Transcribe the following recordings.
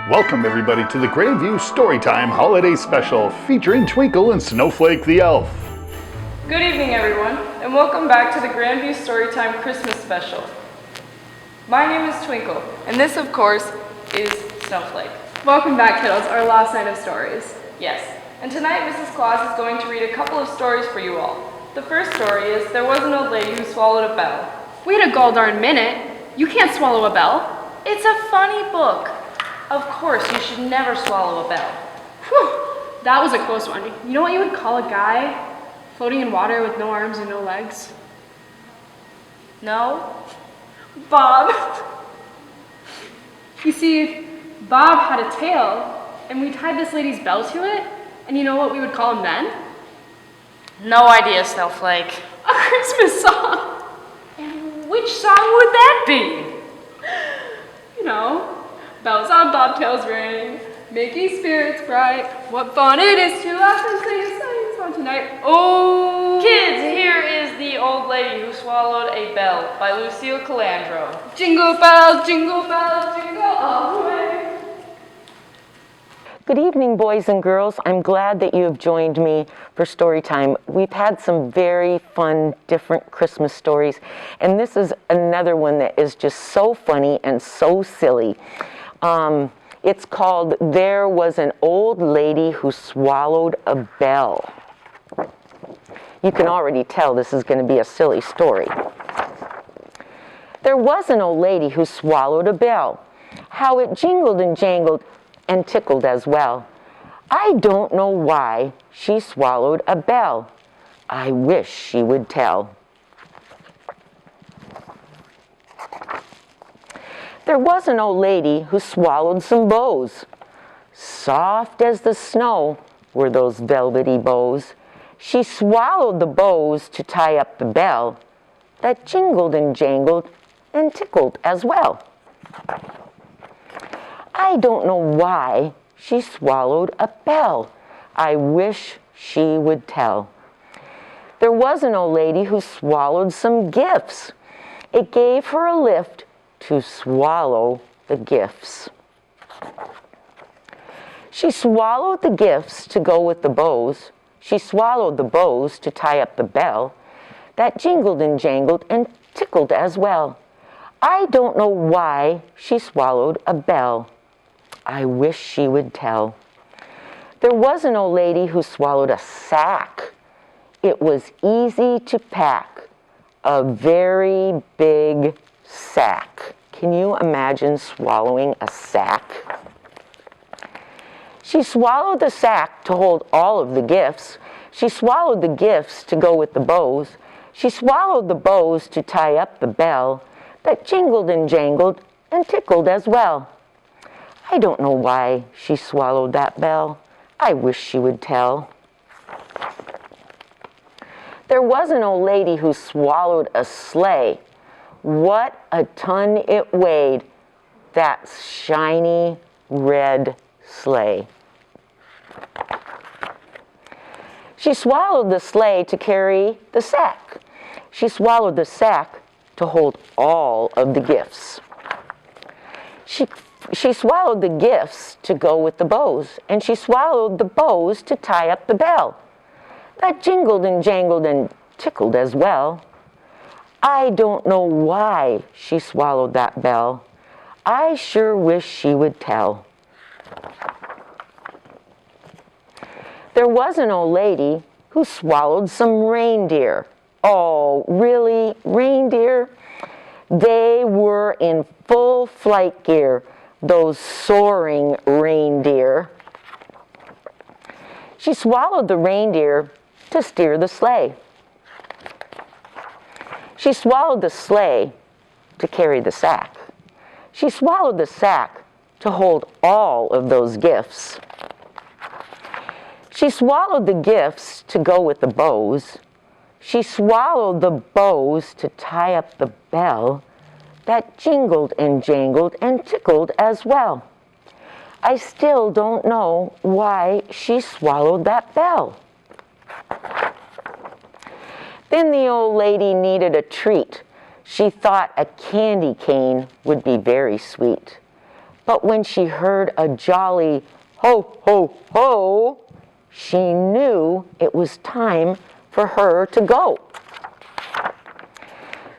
Welcome everybody to the Grandview Storytime Holiday Special featuring Twinkle and Snowflake the elf. Good evening everyone, and welcome back to the Grandview Storytime Christmas Special. My name is Twinkle, and this of course is Snowflake. Welcome back kiddos, our last night of stories. Yes, and tonight Mrs. Claus is going to read a couple of stories for you all. The first story is There Was an Old Lady Who Swallowed a Bell. Wait a gall darn minute, you can't swallow a bell. It's a funny book. Of course, you should never swallow a bell. Whew, that was a close one. You know what you would call a guy floating in water with no arms and no legs? No? Bob. You see, Bob had a tail, and we tied this lady's bell to it, and you know what we would call him then? No idea, Snowflake. A Christmas song. And which song would that be? You know, bells on bobtails ring, making spirits bright. What fun it is to laugh and sing a sunny song tonight. Oh, kids, here is The Old Lady Who Swallowed a Bell by Lucille Calandro. Jingle jingle all the way. Good evening, boys and girls. I'm glad that you have joined me for story time. We've had some very fun, different Christmas stories, and this is another one that is just so funny and so silly. It's called There Was an Old Lady Who Swallowed a Bell. You can already tell this is going to be a silly story. There was an old lady who swallowed a bell. How it jingled and jangled and tickled as well. I don't know why she swallowed a bell. I wish she would tell. There was an old lady who swallowed some bows. Soft as the snow were those velvety bows. She swallowed the bows to tie up the bell that jingled and jangled and tickled as well. I don't know why she swallowed a bell. I wish she would tell. There was an old lady who swallowed some gifts. It gave her a lift to swallow the gifts. She swallowed the gifts to go with the bows. She swallowed the bows to tie up the bell that jingled and jangled and tickled as well. I don't know why she swallowed a bell. I wish she would tell. There was an old lady who swallowed a sack. It was easy to pack, a very big sack. Can you imagine swallowing a sack? She swallowed the sack to hold all of the gifts. She swallowed the gifts to go with the bows. She swallowed the bows to tie up the bell that jingled and jangled and tickled as well. I don't know why she swallowed that bell. I wish she would tell. There was an old lady who swallowed a sleigh. What a ton it weighed, that shiny red sleigh. She swallowed the sleigh to carry the sack. She swallowed the sack to hold all of the gifts. She swallowed the gifts to go with the bows, and she swallowed the bows to tie up the bell that jingled and jangled and tickled as well. I don't know why she swallowed that bell. I sure wish she would tell. There was an old lady who swallowed some reindeer. Oh, really, reindeer? They were in full flight gear, those soaring reindeer. She swallowed the reindeer to steer the sleigh. She swallowed the sleigh to carry the sack. She swallowed the sack to hold all of those gifts. She swallowed the gifts to go with the bows. She swallowed the bows to tie up the bell that jingled and jangled and tickled as well. I still don't know why she swallowed that bell. Then the old lady needed a treat. She thought a candy cane would be very sweet. But when she heard a jolly ho, ho, ho, she knew it was time for her to go.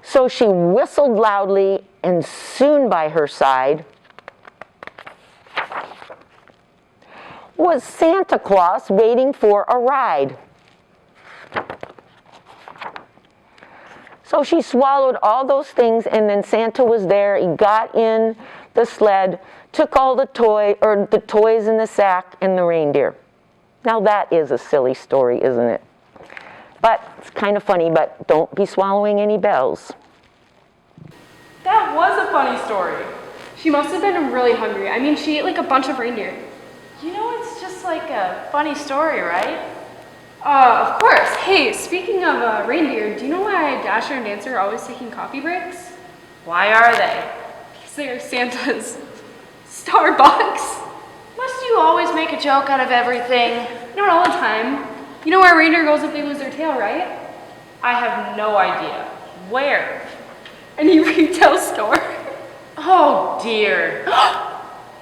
So she whistled loudly, and soon by her side was Santa Claus waiting for a ride. So she swallowed all those things, and then Santa was there. He got in the sled, took all the toys in the sack and the reindeer. Now that is a silly story, isn't it? But it's kind of funny, but don't be swallowing any bells. That was a funny story. She must have been really hungry. I mean, she ate like a bunch of reindeer. You know, it's just like a funny story, right? Of course. Hey, speaking of reindeer, do you know why Dasher and Dancer are always taking coffee breaks? Why are they? Because they are Santa's Starbucks. Must you always make a joke out of everything? Not all the time. You know where a reindeer goes if they lose their tail, right? I have no idea. Where? Any retail store. Oh dear.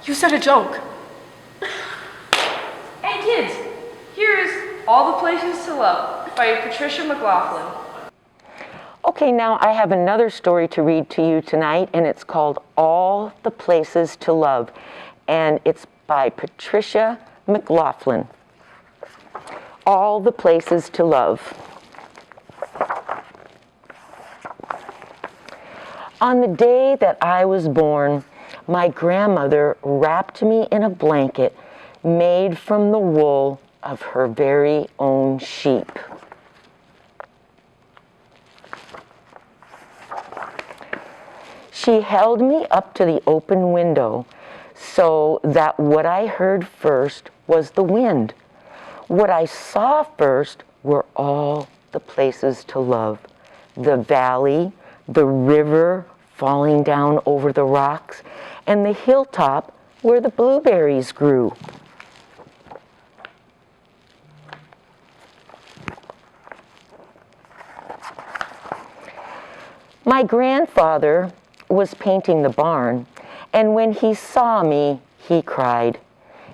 You said a joke. Hey kids, here is All the Places to Love by Patricia McLaughlin. Okay, now I have another story to read to you tonight, and it's called All the Places to Love, and it's by Patricia McLaughlin. All the Places to Love. On the day that I was born, my grandmother wrapped me in a blanket made from the wool of her very own sheep. She held me up to the open window so that what I heard first was the wind. What I saw first were all the places to love. The valley, the river falling down over the rocks, and the hilltop where the blueberries grew. My grandfather was painting the barn, and when he saw me, he cried.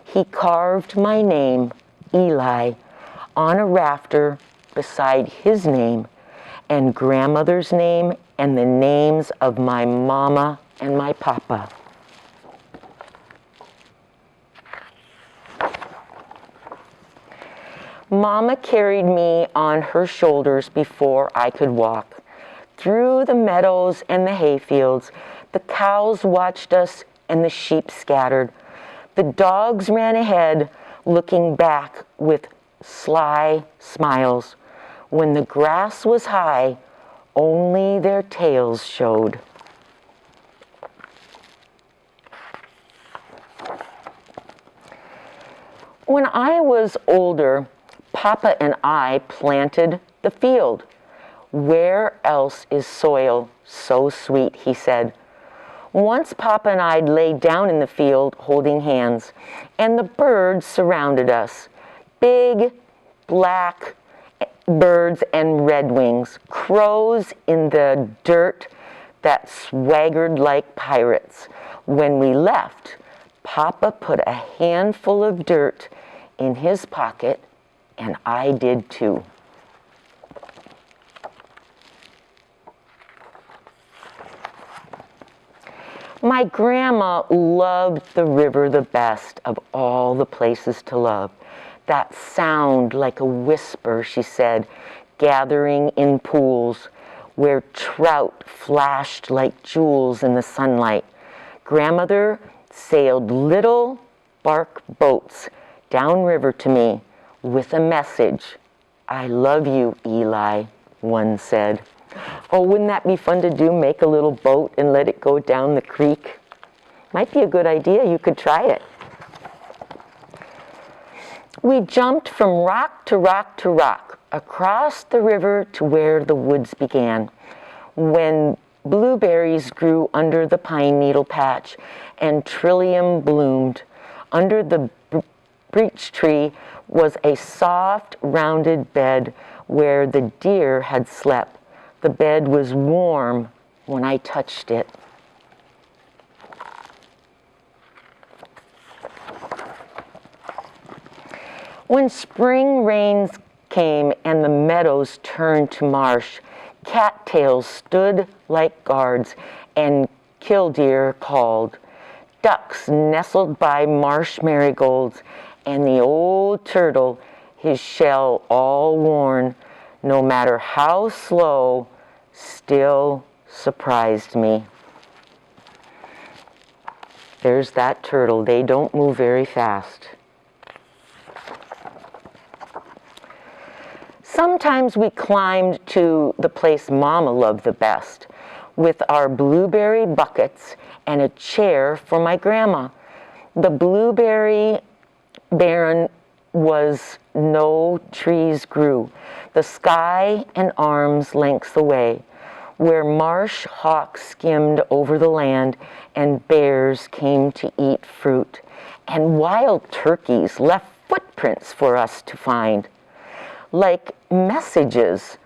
He carved my name, Eli, on a rafter beside his name, and grandmother's name, and the names of my mama and my papa. Mama carried me on her shoulders before I could walk. Through the meadows and the hayfields, the cows watched us and the sheep scattered. The dogs ran ahead, looking back with sly smiles. When the grass was high, only their tails showed. When I was older, Papa and I planted the field. Where else is soil so sweet, he said. Once Papa and I laid down in the field holding hands, and the birds surrounded us. Big, black birds and redwings, crows in the dirt that swaggered like pirates. When we left, Papa put a handful of dirt in his pocket, and I did too. My grandma loved the river the best of all the places to love. That sound like a whisper, she said, gathering in pools where trout flashed like jewels in the sunlight. Grandmother sailed little bark boats downriver to me with a message. I love you, Eli, one said. Oh, wouldn't that be fun to do? Make a little boat and let it go down the creek. Might be a good idea. You could try it. We jumped from rock to rock to rock, across the river to where the woods began. When blueberries grew under the pine needle patch and trillium bloomed, under the beech tree was a soft, rounded bed where the deer had slept. The bed was warm when I touched it. When spring rains came and the meadows turned to marsh, cattails stood like guards and killdeer called. Ducks nestled by marsh marigolds, and the old turtle, his shell all worn, no matter how slow, still surprised me. There's that turtle. They don't move very fast. Sometimes we climbed to the place Mama loved the best, with our blueberry buckets and a chair for my grandma. The blueberry barren was no trees grew, the sky an arm's length away, where marsh hawks skimmed over the land and bears came to eat fruit, and wild turkeys left footprints for us to find. Like messages.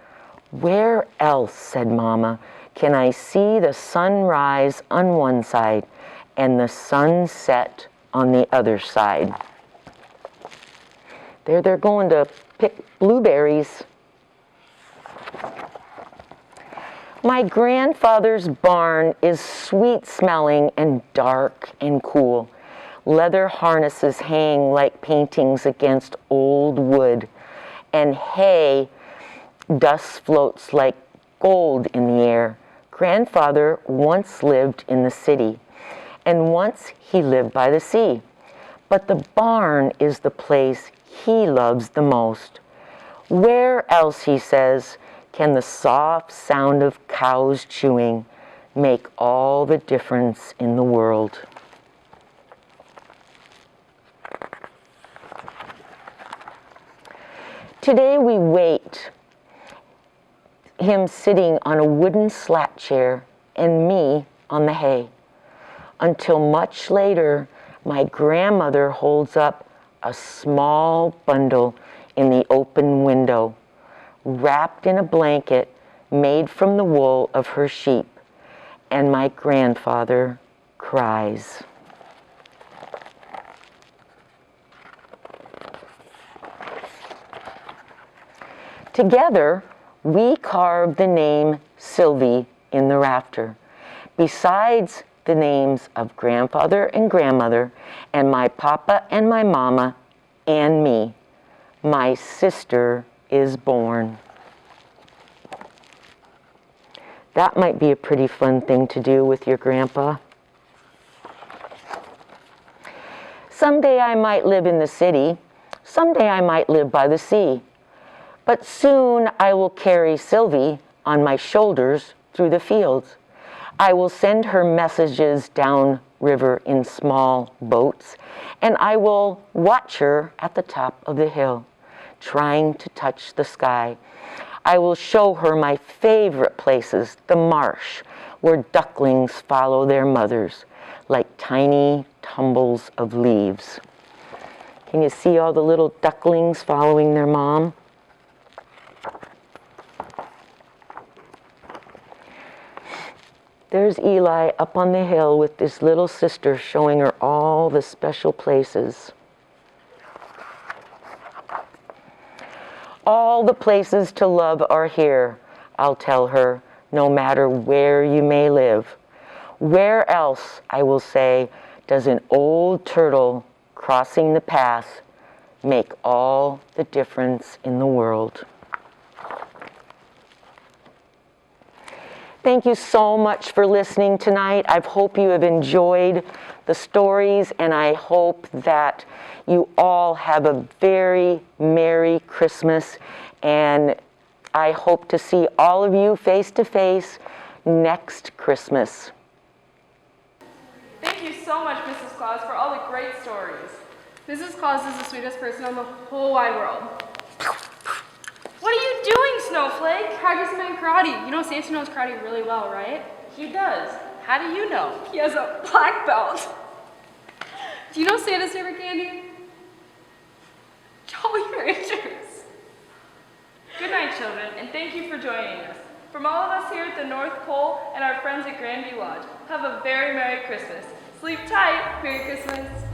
Where else, said Mama, can I see the sun rise on one side and the sun set on the other side? They're going to pick blueberries. My grandfather's barn is sweet-smelling and dark and cool. Leather harnesses hang like paintings against old wood, and hay dust floats like gold in the air. Grandfather once lived in the city, and once he lived by the sea. But the barn is the place he loves the most. Where else, he says, can the soft sound of cows chewing make all the difference in the world? Today we wait, him sitting on a wooden slat chair and me on the hay, until much later my grandmother holds up a small bundle in the open window, wrapped in a blanket made from the wool of her sheep, and my grandfather cries. Together, we carved the name Sylvie in the rafter, besides the names of grandfather and grandmother, and my papa and my mama, and me. My sister is born. That might be a pretty fun thing to do with your grandpa. Someday I might live in the city. Someday I might live by the sea. But soon I will carry Sylvie on my shoulders through the fields. I will send her messages down river in small boats, and I will watch her at the top of the hill, trying to touch the sky. I will show her my favorite places, the marsh, where ducklings follow their mothers like tiny tumbles of leaves. Can you see all the little ducklings following their mom? There's Eli up on the hill with his little sister showing her all the special places. All the places to love are here, I'll tell her, no matter where you may live. Where else, I will say, does an old turtle crossing the path make all the difference in the world? Thank you so much for listening tonight. I hope you have enjoyed the stories, and I hope that you all have a very Merry Christmas, and I hope to see all of you face to face next Christmas. Thank you so much, Mrs. Claus, for all the great stories. Mrs. Claus is the sweetest person in the whole wide world. What are you doing, Snowflake? Practicing my karate. You know Santa knows karate really well, right? He does. How do you know? He has a black belt. Do you know Santa's favorite candy? Jolly Ranchers. Good night, children, and thank you for joining us. From all of us here at the North Pole and our friends at Grandview Lodge, have a very Merry Christmas. Sleep tight. Merry Christmas.